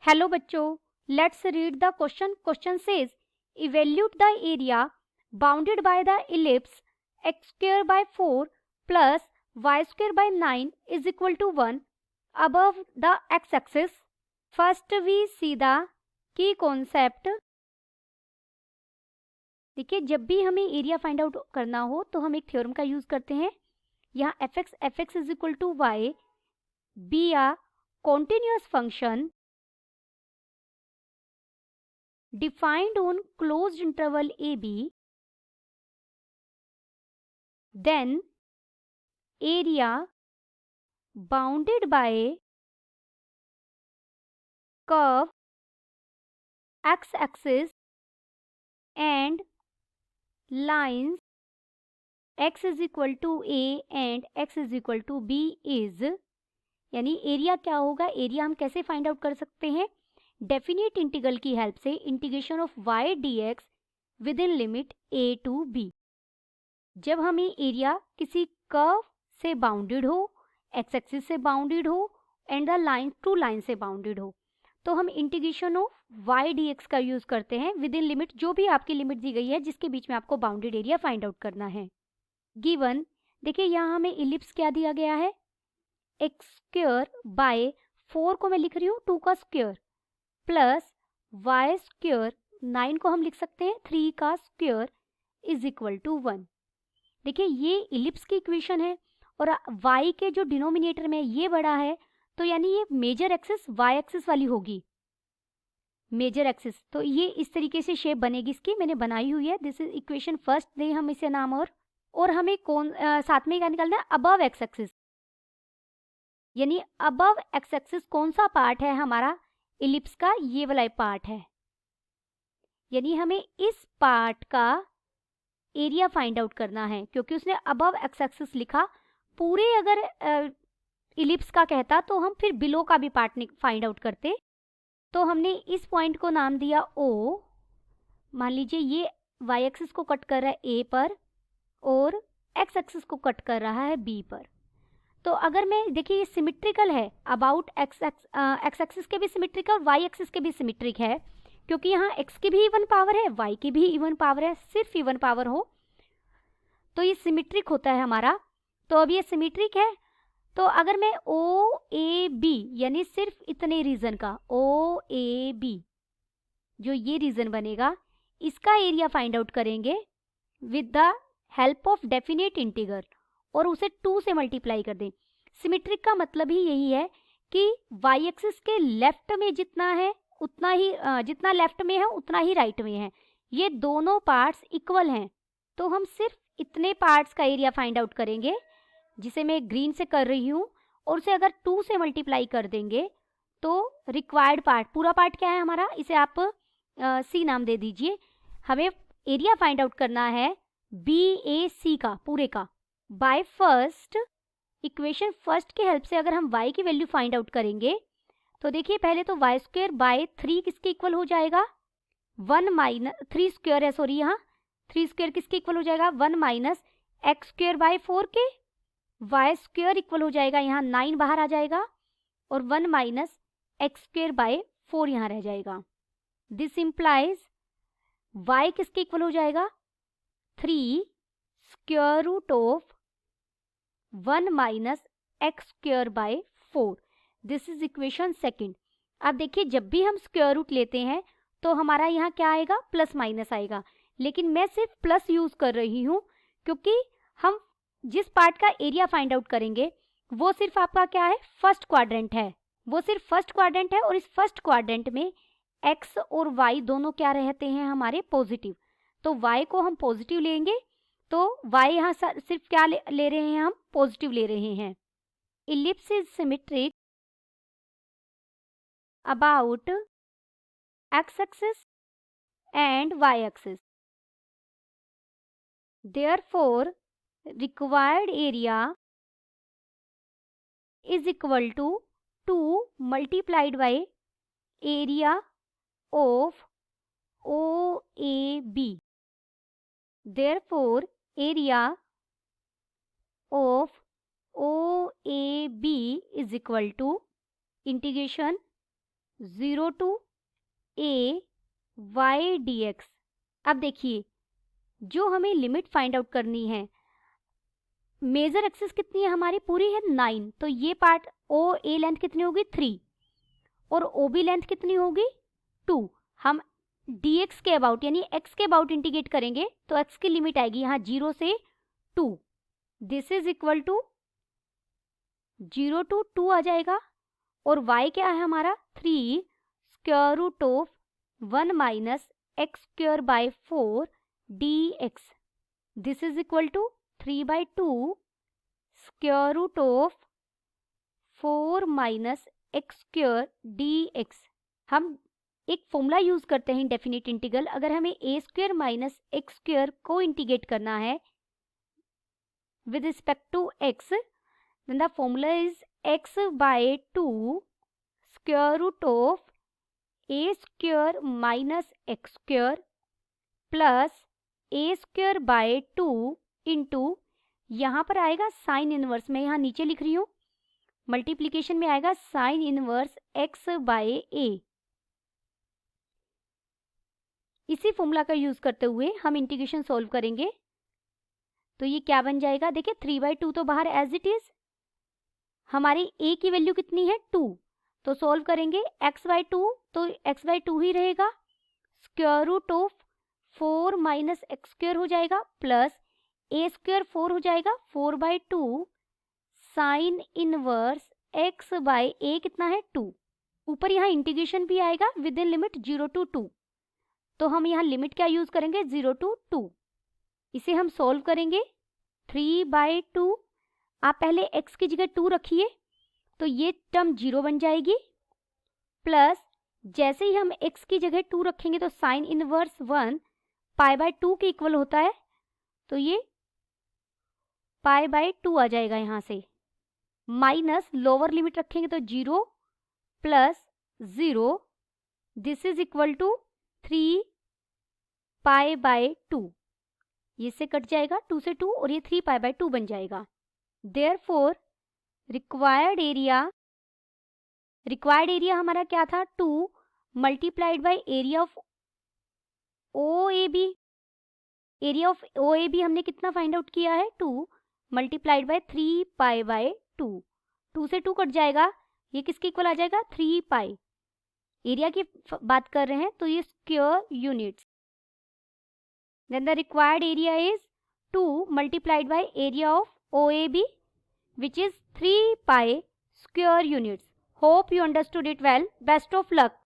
Hello बच्चों, let's read the question. Question says evaluate the area bounded by the ellipse x square by 4 plus y square by 9 is equal to 1 above the x axis. First we see the key concept. देखिए, जब भी हमें area find out करना हो तो हम एक theorem का यूज करते हैं. यहाँ fx is equal to y be a continuous function defined on closed interval AB, then area bounded by curve x-axis and lines x is equal to a and x is equal to b is. यानी area क्या होगा, area हम कैसे find out कर सकते हैं? Definite integral की help से integration of y dx within limit a to b. जब हमें एरिया किसी कर्व से बाउंडेड हो, एक्स एक्सिस से बाउंडेड हो and the line to line से बाउंडेड हो, तो हम इंटीग्रेशन ऑफ y dx का यूज करते हैं विद इन लिमिट, जो भी आपकी लिमिट दी गई है जिसके बीच में आपको बाउंडेड एरिया फाइंड आउट करना है. गिवन, देखिए यहाँ हमें इलिप्स क्या दिया गया है, एक्स स्क्वायर बाय 4 को मैं लिख रही हूँ 2 का स्क्वायर प्लस वाई स्क्वायर 9 को हम लिख सकते हैं 3 का स्क्वायर इज इक्वल टू 1. देखिए ये इलिप्स की इक्वेशन है और y के जो डिनोमिनेटर में ये बड़ा है, तो यानी ये मेजर एक्सिस y एक्सिस वाली होगी, मेजर एक्सिस. तो ये इस तरीके से शेप बनेगी इसकी, मैंने बनाई हुई है. दिस इज इक्वेशन फर्स्ट, दे हम इसे नाम. और हमें कौन साथ में क्या निकालना है, अबव एक्स एक्सिस. यानी अबव एक्स एक्सिस कौन सा पार्ट है हमारा इलिप्स का, ये वाला पार्ट है. यानी हमें इस पार्ट का एरिया फाइंड आउट करना है, क्योंकि उसने अबव एक्स एक्सिस लिखा. पूरे अगर इलिप्स का कहता तो हम फिर बिलो का भी पार्ट फाइंड आउट करते. तो हमने इस पॉइंट को नाम दिया O. मान लीजिए ये y एक्सिस को कट कर रहा है A पर और x एक्सिस को कट कर रहा है B पर. तो अगर मैं, देखिए ये सिमेट्रिकल है, अबाउट एक्स एक्सिस के भी सिमेट्रिक है और y एक्सिस के भी सिमेट्रिक है, क्योंकि यहाँ x की भी इवन पावर है, y की भी इवन पावर है. सिर्फ इवन पावर हो तो ये सिमेट्रिक होता है हमारा. तो अब ये सिमेट्रिक है, तो अगर मैं ओ ए बी यानी सिर्फ इतने रीजन का ओ ए बी, जो ये रीजन बनेगा, इसका एरिया फाइंड आउट करेंगे with the help of definite integral और उसे 2 से मल्टीप्लाई कर दें. सिमेट्रिक का मतलब ही यही है कि y एक्सिस के लेफ्ट में जितना है उतना ही, जितना लेफ्ट में है उतना ही राइट में है. ये दोनों पार्ट्स इक्वल हैं, तो हम सिर्फ इतने पार्ट्स का एरिया फाइंड आउट करेंगे, जिसे मैं ग्रीन से कर रही हूँ, और उसे अगर 2 से मल्टीप्लाई कर देंगे तो रिक्वायर्ड पार्ट, पूरा पार्ट क्या है हमारा, इसे आप सी नाम दे दीजिए. हमें एरिया फाइंड आउट करना है बी ए सी का, पूरे का. बाय फर्स्ट इक्वेशन फर्स्ट की हेल्प से अगर हम y की वैल्यू फाइंड आउट करेंगे तो देखिए पहले तो y स्क्वायर बाय 3 किसके इक्वल हो जाएगा, 1 माइनस 3 स्क्वायर है, सॉरी यहाँ 3 स्क्वायर किसके इक्वल हो जाएगा, 1 माइनस एक्स स्क्वायर बाय 4 के. y स्क्वायर इक्वल हो जाएगा, यहाँ 9 बाहर आ जाएगा और 1 माइनस एक्स स्क्वायर बाय 4 यहाँ रह जाएगा. दिस इम्प्लाइज y किसके इक्वल हो जाएगा, 3 square root of 1 minus x square by 4. This is equation second. अब देखिए जब भी हम स्क्वायर रूट लेते हैं तो हमारा यहाँ क्या आएगा, प्लस माइनस आएगा. लेकिन मैं सिर्फ प्लस यूज कर रही हूँ क्योंकि हम जिस पार्ट का एरिया फाइंड आउट करेंगे वो सिर्फ आपका क्या है, फर्स्ट क्वाड्रेंट है. वो सिर्फ फर्स्ट क्वाड्रेंट है और इस फर्स्ट क्वाड्रेंट में x और y दोनों क्या रहते हैं हमारे, पॉजिटिव. तो y को हम पॉजिटिव लेंगे, तो y यहाँ सिर्फ क्या ले रहे हैं, हम पॉजिटिव ले रहे हैं. Ellipse is symmetric about x axis and y axis. Therefore required area is equal to 2 multiplied by area of OAB. Therefore, area of OAB is equal to integration 0 to a y dx। अब देखिए, जो हमें limit find out करनी है, major axis कितनी है हमारी, पूरी है 9, तो ये पार्ट ओ ए लेंथ कितनी होगी 3 और ओ बी लेंथ कितनी होगी 2। हम dx के अबाउट यानी x के अबाउट इंटीग्रेट करेंगे तो x की लिमिट आएगी यहाँ 0 से 2। This is equal to 0 to 2 आ जाएगा और y क्या है हमारा 3 square root of 1 minus x square by 4 dx। This is equal to 3/2 square root of 4 minus x square dx। हम एक फॉर्मूला यूज करते हैं इंडेफिनिट इंटीग्रल। अगर हमें a square minus x square को इंटीग्रेट करना है with respect to x, then the formula is x by 2 square root of a square minus x square plus a square by 2 into, यहाँ पर आएगा sine inverse, मैं यहाँ नीचे लिख रही हूँ, मल्टीप्लीकेशन में आएगा sine inverse x by a। इसी फॉर्मूला का यूज करते हुए हम इंटीग्रेशन सॉल्व करेंगे तो ये क्या बन जाएगा, देखिए 3/2 तो बाहर एज इट इज, हमारी a की वैल्यू कितनी है 2, तो सॉल्व करेंगे x/2 तो x/2 ही रहेगा, square root of 4 minus x square हो जाएगा प्लस a स्क्वायर 4 हो जाएगा 4/2 sine inverse x by a कितना है 2। ऊपर यहाँ इंटीग्रेशन भी आएगा विद इन लिमिट 0 to 2, तो हम यहाँ लिमिट क्या यूज करेंगे 0 to 2। इसे हम सॉल्व करेंगे 3/2, आप पहले x की जगह 2 रखिए तो ये टर्म 0 बन जाएगी, प्लस जैसे ही हम x की जगह 2 रखेंगे तो साइन इनवर्स 1 π/2 के इक्वल होता है, तो ये π/2 आ जाएगा यहाँ से, माइनस लोअर लिमिट रखेंगे तो 0 plus 0, this is equal to 3 π/2। ये से कट जाएगा 2 से 2 और ये 3 π/2 बन जाएगा। देयरफॉर रिक्वायर्ड एरिया हमारा क्या था 2 multiplied by area of OAB। Area of OAB हमने कितना फाइंड आउट किया है 2 मल्टीप्लाइड बाय 3 π/2। 2 से 2 कट जाएगा, ये किसके इक्वल आ जाएगा 3 π। एरिया की बात कर रहे हैं तो ये square units. Then the required area is 2 multiplied by area of OAB, which is 3 pi square units. Hope you understood it well. Best of luck.